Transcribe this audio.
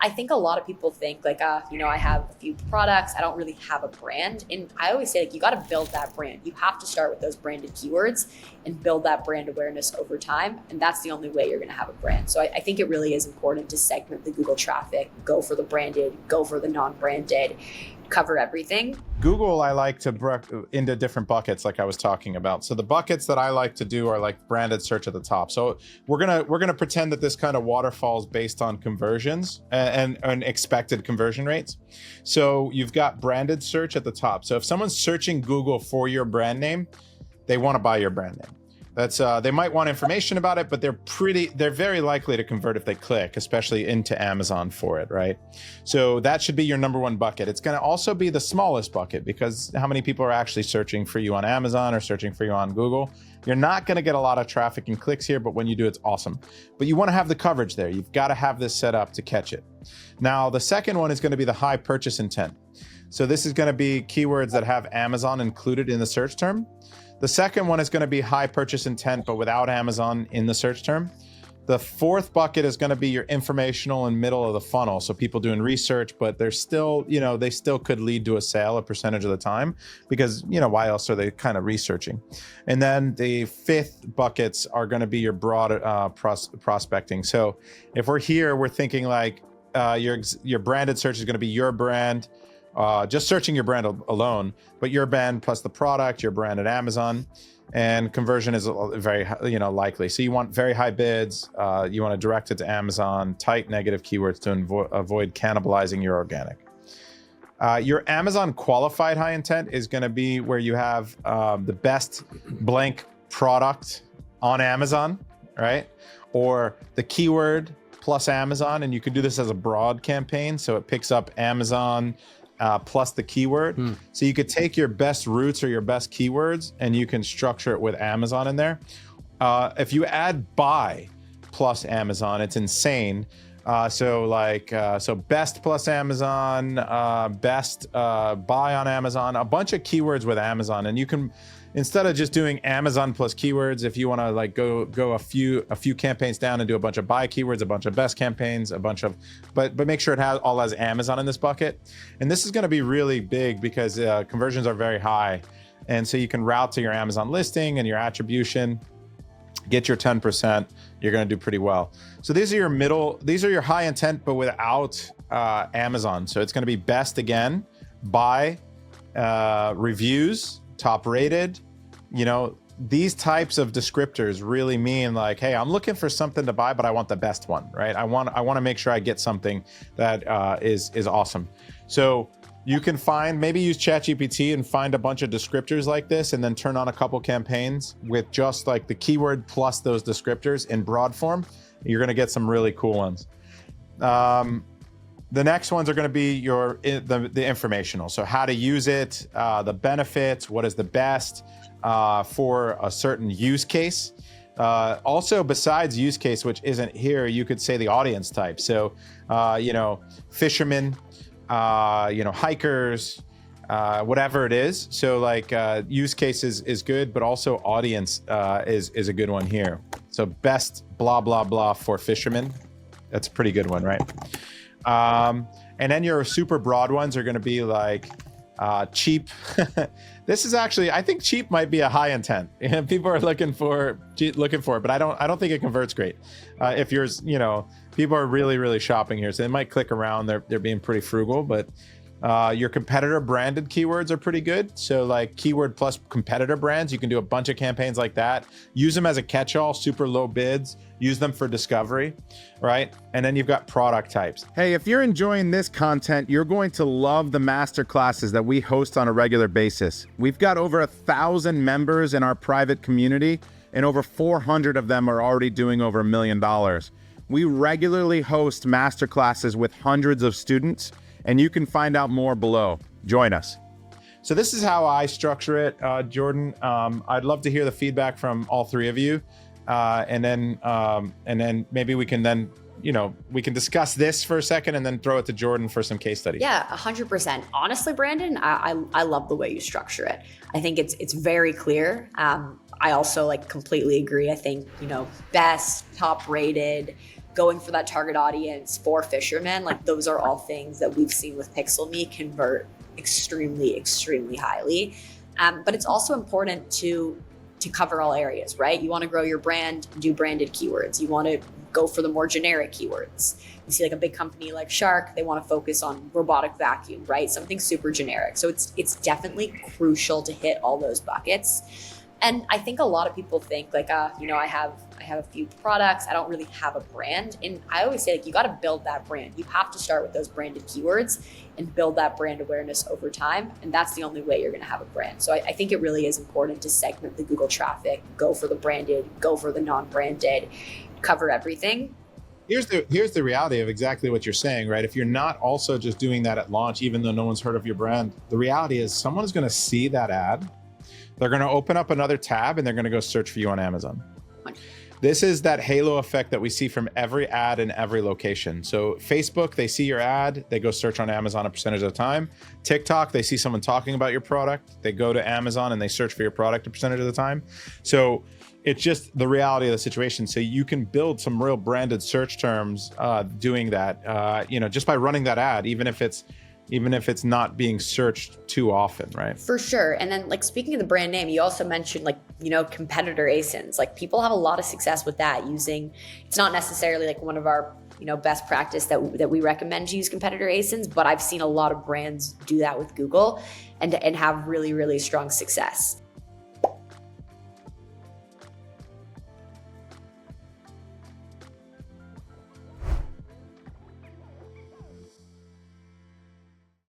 I think a lot of people think like, I have a few products, I don't really have a brand. And I always say, like, you got to build that brand. You have to start with those branded keywords and build that brand awareness over time. And that's the only way you're going to have a brand. So I think it really is important to segment the Google traffic, go for the branded, go for the non-branded, cover everything. Google, I like to break into different buckets like I was talking about. So the buckets that I like to do are like branded search at the top. So we're gonna pretend that this kind of waterfall is based on conversions and expected conversion rates. So you've got branded search at the top. So if someone's searching Google for your brand name, they want to buy your brand name. That's they might want information about it, but they're very likely to convert if they click, especially into Amazon for it, right? So that should be your number one bucket. It's going to also be the smallest bucket because how many people are actually searching for you on Amazon or searching for you on Google? You're not going to get a lot of traffic and clicks here, but when you do, it's awesome. But you want to have the coverage there. You've got to have this set up to catch it. Now, the second one is going to be the high purchase intent. So this is going to be keywords that have Amazon included in the search term. The second one is going to be high purchase intent, but without Amazon in the search term. The fourth bucket is going to be your informational and middle of the funnel. So people doing research, but they're still, they still could lead to a sale a percentage of the time because, why else are they kind of researching? And then the fifth buckets are going to be your broad prospecting. So if we're here, we're thinking like your branded search is going to be your brand, just searching your brand alone, but your brand plus the product, your brand at Amazon, and conversion is very, likely. So you want very high bids. You want to direct it to Amazon, tight negative keywords to avoid cannibalizing your organic. Your Amazon qualified high intent is going to be where you have the best blank product on Amazon, right? Or the keyword plus Amazon, and you could do this as a broad campaign. So it picks up Amazon, plus the keyword. So you could take your best routes or your best keywords and you can structure it with Amazon in there. If you add buy plus Amazon, it's insane. So best plus Amazon, best buy on Amazon, a bunch of keywords with Amazon. And you can, instead of just doing Amazon plus keywords, if you want to like go a few campaigns down and do a bunch of buy keywords, a bunch of best campaigns, but make sure it has Amazon in this bucket. And this is going to be really big because conversions are very high. And so you can route to your Amazon listing and your attribution, get your 10%, you're going to do pretty well. So these are your high intent, but without Amazon. So it's going to be best again, buy, reviews, top rated. These types of descriptors really mean like, hey, I'm looking for something to buy, but I want the best one, right? I want to make sure I get something that is awesome. So you can maybe use ChatGPT and find a bunch of descriptors like this and then turn on a couple campaigns with just like the keyword plus those descriptors in broad form. You're going to get some really cool ones. The next ones are going to be the informational. So how to use it, the benefits, what is the best for a certain use case. Also, besides use case, which isn't here, you could say the audience type. So, fishermen, hikers, whatever it is. So like use cases is good, but also audience is a good one here. So best blah, blah, blah for fishermen. That's a pretty good one, right? And then your super broad ones are going to be like cheap. This is actually, I think cheap might be a high intent. People are looking for it, but I don't think it converts great. If yours, people are really, really shopping here, so they might click around. They're being pretty frugal, but your competitor branded keywords are pretty good. So like keyword plus competitor brands, you can do a bunch of campaigns like that. Use them as a catch-all, super low bids. Use them for discovery, right? And then you've got product types. Hey, if you're enjoying this content, you're going to love the masterclasses that we host on a regular basis. We've got over 1,000 members in our private community, and over 400 of them are already doing over $1 million. We regularly host masterclasses with hundreds of students, and you can find out more below. Join us. So this is how I structure it, Jordan. I'd love to hear the feedback from all three of you. And then maybe we can we can discuss this for a second and then throw it to Jordan for some case studies. Yeah, 100%. Honestly, Brandon, I love the way you structure it. I think it's very clear. I also completely agree. I think, best, top rated, going for that target audience for fishermen, like those are all things that we've seen with Pixel Me convert extremely, extremely highly. But it's also important to cover all areas, right? You want to grow your brand, do branded keywords. You want to go for the more generic keywords. You see like a big company like Shark, they want to focus on robotic vacuum, right? Something super generic. So it's definitely crucial to hit all those buckets. And I think a lot of people think like, I have a few products. I don't really have a brand. And I always say like, you got to build that brand. You have to start with those branded keywords and build that brand awareness over time. And that's the only way you're going to have a brand. So I think it really is important to segment the Google traffic, go for the branded, go for the non-branded, cover everything. Here's the reality of exactly what you're saying, right? If you're not also just doing that at launch, even though no one's heard of your brand, the reality is someone is going to see that ad. They're going to open up another tab and they're going to go search for you on Amazon. This is that halo effect that we see from every ad in every location. So Facebook, they see your ad, they go search on Amazon a percentage of the time. TikTok, they see someone talking about your product, they go to Amazon and they search for your product a percentage of the time. So it's just the reality of the situation. So you can build some real branded search terms doing that, just by running that ad, even if it's not being searched too often, right? For sure. And then like speaking of the brand name, you also mentioned like, competitor ASINs. Like people have a lot of success with that using, it's not necessarily like one of our, best practice that we recommend to use competitor ASINs, but I've seen a lot of brands do that with Google and have really, really strong success.